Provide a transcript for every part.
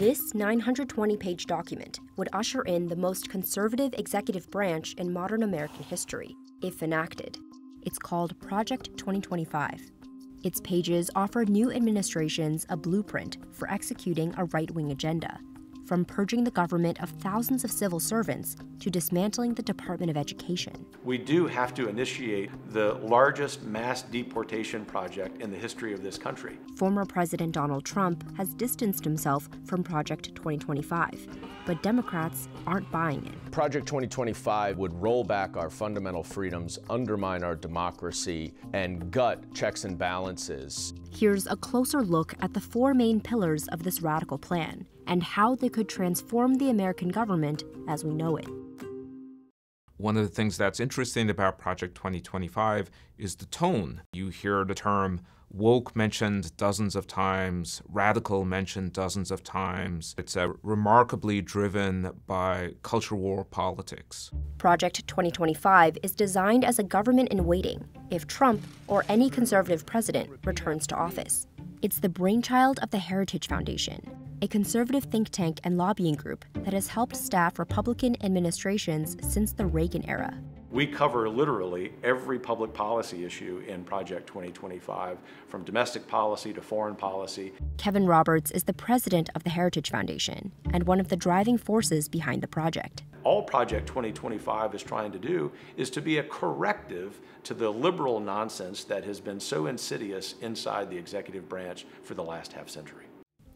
This 920-page document would usher in the most conservative executive branch in modern American history, if enacted. It's called Project 2025. Its pages offer new administrations a blueprint for executing a right-wing agenda, from purging the government of thousands of civil servants to dismantling the Department of Education. We do have to initiate the largest mass deportation project in the history of this country. Former President Donald Trump has distanced himself from Project 2025, but Democrats aren't buying it. Project 2025 would roll back our fundamental freedoms, undermine our democracy, and gut checks and balances. Here's a closer look at the four main pillars of this radical plan and how they could transform the American government as we know it. One of the things that's interesting about Project 2025 is the tone. You hear the term woke mentioned dozens of times, radical mentioned dozens of times. It's remarkably driven by culture war politics. Project 2025 is designed as a government in waiting if Trump or any conservative president returns to office. It's the brainchild of the Heritage Foundation, a conservative think tank and lobbying group that has helped staff Republican administrations since the Reagan era. We cover literally every public policy issue in Project 2025, from domestic policy to foreign policy. Kevin Roberts is the president of the Heritage Foundation and one of the driving forces behind the project. All Project 2025 is trying to do is to be a corrective to the liberal nonsense that has been so insidious inside the executive branch for the last half-century.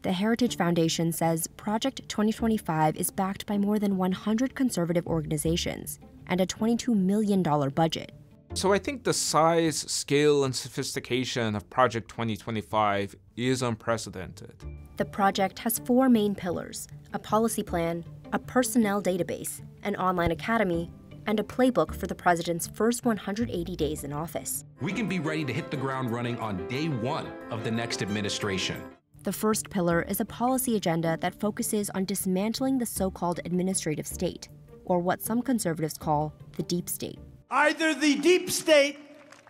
The Heritage Foundation says Project 2025 is backed by more than 100 conservative organizations and a $22 million budget. So I think the size, scale, and sophistication of Project 2025 is unprecedented. The project has four main pillars: a policy plan, a personnel database, an online academy, and a playbook for the president's first 180 days in office. We can be ready to hit the ground running on day one of the next administration. The first pillar is a policy agenda that focuses on dismantling the so-called administrative state, or what some conservatives call the deep state. Either the deep state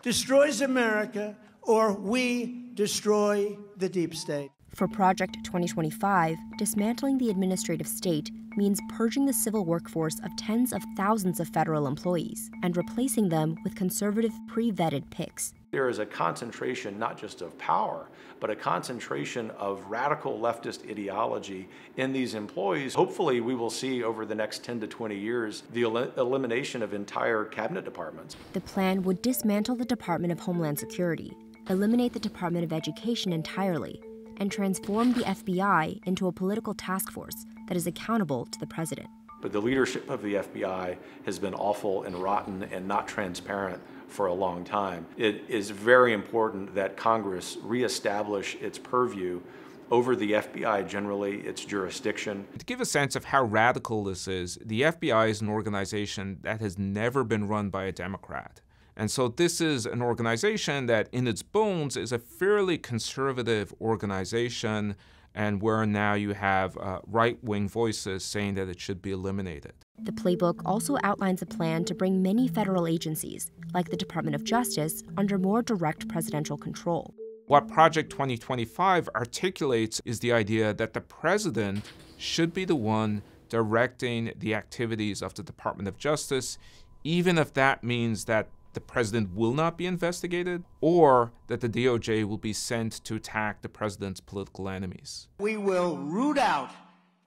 destroys America, or we destroy the deep state. For Project 2025, dismantling the administrative state means purging the civil workforce of tens of thousands of federal employees and replacing them with conservative, pre-vetted picks. There is a concentration not just of power, but a concentration of radical leftist ideology in these employees. Hopefully, we will see over the next 10 to 20 years the elimination of entire cabinet departments. The plan would dismantle the Department of Homeland Security, eliminate the Department of Education entirely, and transform the FBI into a political task force that is accountable to the president. But the leadership of the FBI has been awful and rotten and not transparent for a long time. It is very important that Congress reestablish its purview over the FBI generally, its jurisdiction. To give a sense of how radical this is, the FBI is an organization that has never been run by a Democrat. And so this is an organization that in its bones is a fairly conservative organization, and where now you have right-wing voices saying that it should be eliminated. The playbook also outlines a plan to bring many federal agencies, like the Department of Justice, under more direct presidential control. What Project 2025 articulates is the idea that the president should be the one directing the activities of the Department of Justice, even if that means that the president will not be investigated, or that the DOJ will be sent to attack the president's political enemies. We will root out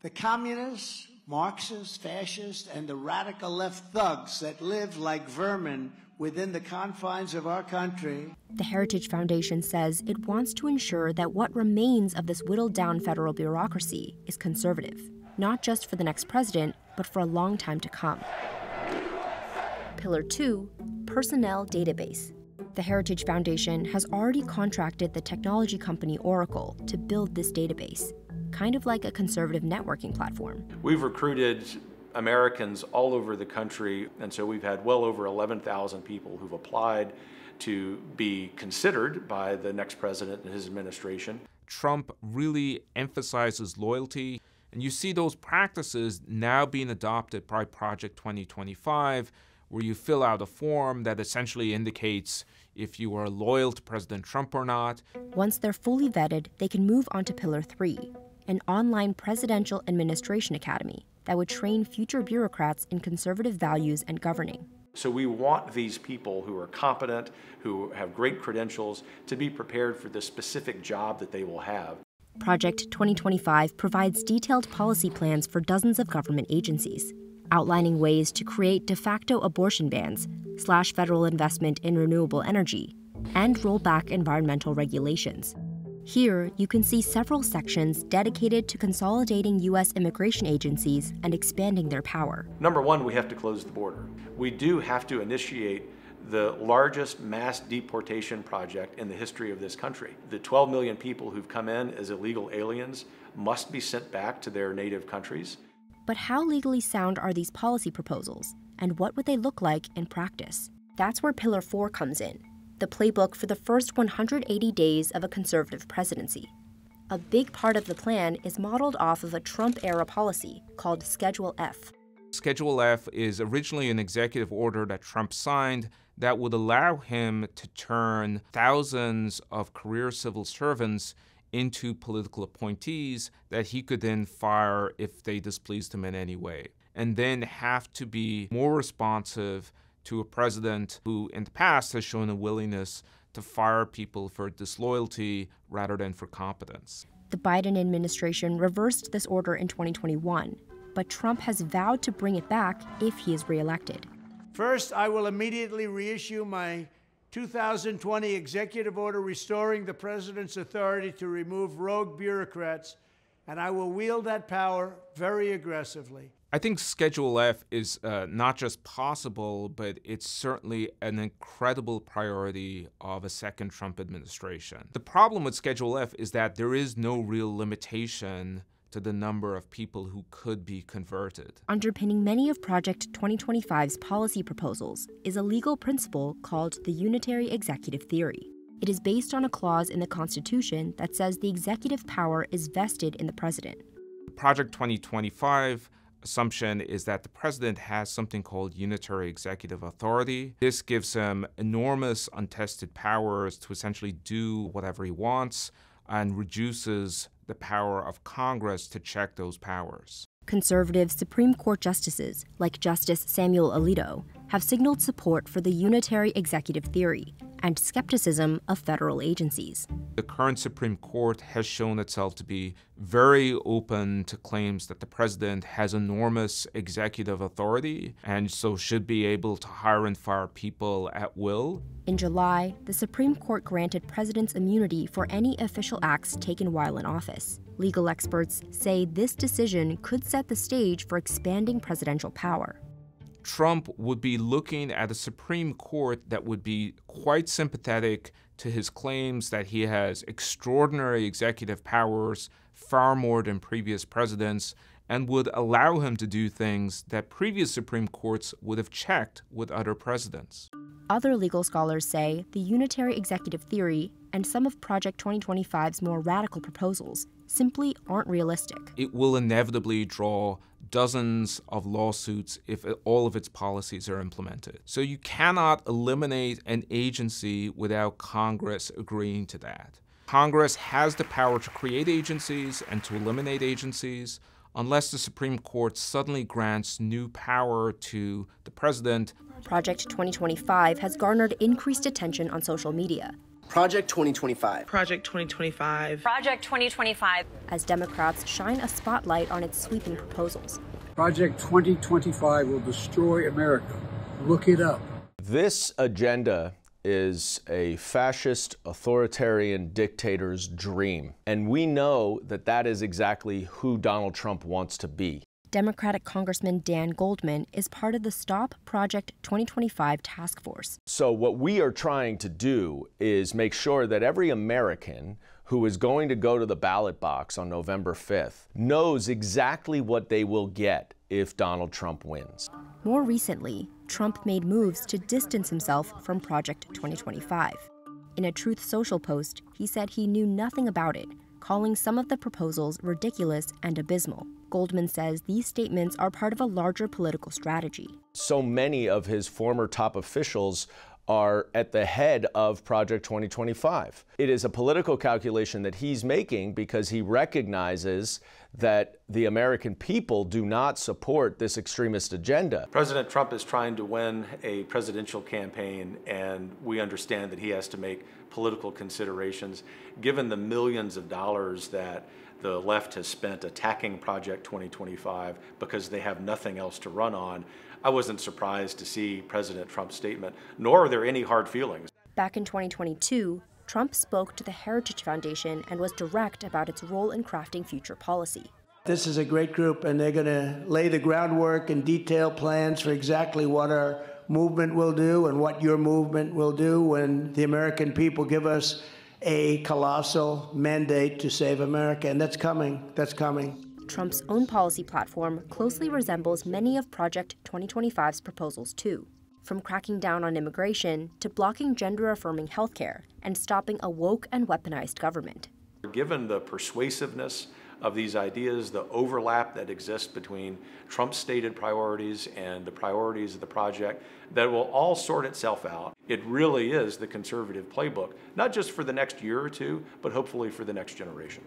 the communists, Marxists, fascists, and the radical left thugs that live like vermin within the confines of our country. The Heritage Foundation says it wants to ensure that what remains of this whittled-down federal bureaucracy is conservative, not just for the next president, but for a long time to come. Pillar 2, personnel database. The Heritage Foundation has already contracted the technology company Oracle to build this database, kind of like a conservative networking platform. We've recruited Americans all over the country, and so we've had well over 11,000 people who've applied to be considered by the next president and his administration. Trump really emphasizes loyalty, and you see those practices now being adopted by Project 2025, where you fill out a form that essentially indicates if you are loyal to President Trump or not. Once they're fully vetted, they can move on to Pillar 3, an online presidential administration academy that would train future bureaucrats in conservative values and governing. So we want these people who are competent, who have great credentials, to be prepared for the specific job that they will have. Project 2025 provides detailed policy plans for dozens of government agencies, outlining ways to create de facto abortion bans, slash federal investment in renewable energy, and roll back environmental regulations. Here, you can see several sections dedicated to consolidating U.S. immigration agencies and expanding their power. Number one, we have to close the border. We do have to initiate the largest mass deportation project in the history of this country. The 12 million people who've come in as illegal aliens must be sent back to their native countries. But how legally sound are these policy proposals, and what would they look like in practice? That's where Pillar 4 comes in, the playbook for the first 180 days of a conservative presidency. A big part of the plan is modeled off of a Trump-era policy called Schedule F. Schedule F is originally an executive order that Trump signed that would allow him to turn thousands of career civil servants into political appointees that he could then fire if they displeased him in any way, and then have to be more responsive to a president who in the past has shown a willingness to fire people for disloyalty rather than for competence. The Biden administration reversed this order in 2021, but Trump has vowed to bring it back if he is reelected. First, I will immediately reissue my 2020 executive order restoring the president's authority to remove rogue bureaucrats, and I will wield that power very aggressively. I think Schedule F is not just possible, but it's certainly an incredible priority of a second Trump administration. The problem with Schedule F is that there is no real limitation to the number of people who could be converted. Underpinning many of Project 2025's policy proposals is a legal principle called the unitary executive theory. It is based on a clause in the Constitution that says the executive power is vested in the president. Project 2025 assumption is that the president has something called unitary executive authority. This gives him enormous untested powers to essentially do whatever he wants and reduces the power of Congress to check those powers. Conservative Supreme Court justices, like Justice Samuel Alito, have signaled support for the unitary executive theory and skepticism of federal agencies. The current Supreme Court has shown itself to be very open to claims that the president has enormous executive authority and so should be able to hire and fire people at will. In July, the Supreme Court granted presidents immunity for any official acts taken while in office. Legal experts say this decision could set the stage for expanding presidential power. Trump would be looking at a Supreme Court that would be quite sympathetic to his claims that he has extraordinary executive powers, far more than previous presidents, and would allow him to do things that previous Supreme Courts would have checked with other presidents. Other legal scholars say the unitary executive theory and some of Project 2025's more radical proposals simply aren't realistic. It will inevitably draw dozens of lawsuits if all of its policies are implemented. So you cannot eliminate an agency without Congress agreeing to that. Congress has the power to create agencies and to eliminate agencies unless the Supreme Court suddenly grants new power to the president. Project 2025 has garnered increased attention on social media. Project 2025. Project 2025. Project 2025. As Democrats shine a spotlight on its sweeping proposals. Project 2025 will destroy America. Look it up. This agenda is a fascist, authoritarian dictator's dream. And we know that that is exactly who Donald Trump wants to be. Democratic Congressman Dan Goldman is part of the Stop Project 2025 task force. So what we are trying to do is make sure that every American who is going to go to the ballot box on November 5th knows exactly what they will get if Donald Trump wins. More recently, Trump made moves to distance himself from Project 2025. In a Truth Social post, he said he knew nothing about it, calling some of the proposals ridiculous and abysmal. Goldman says these statements are part of a larger political strategy. So many of his former top officials are at the head of Project 2025. It is a political calculation that he's making because he recognizes that the American people do not support this extremist agenda. President Trump is trying to win a presidential campaign, and we understand that he has to make political considerations. Given the millions of dollars that the left has spent attacking Project 2025 because they have nothing else to run on, I wasn't surprised to see President Trump's statement, nor are there any hard feelings. Back in 2022, Trump spoke to the Heritage Foundation and was direct about its role in crafting future policy. This is a great group, and they're going to lay the groundwork and detail plans for exactly what our movement will do and what your movement will do when the American people give us a colossal mandate to save America. And that's coming. That's coming. Trump's own policy platform closely resembles many of Project 2025's proposals, too. From cracking down on immigration to blocking gender-affirming healthcare and stopping a woke and weaponized government. Given the persuasiveness of these ideas, the overlap that exists between Trump's stated priorities and the priorities of the project, that will all sort itself out. It really is the conservative playbook, not just for the next year or two, but hopefully for the next generation.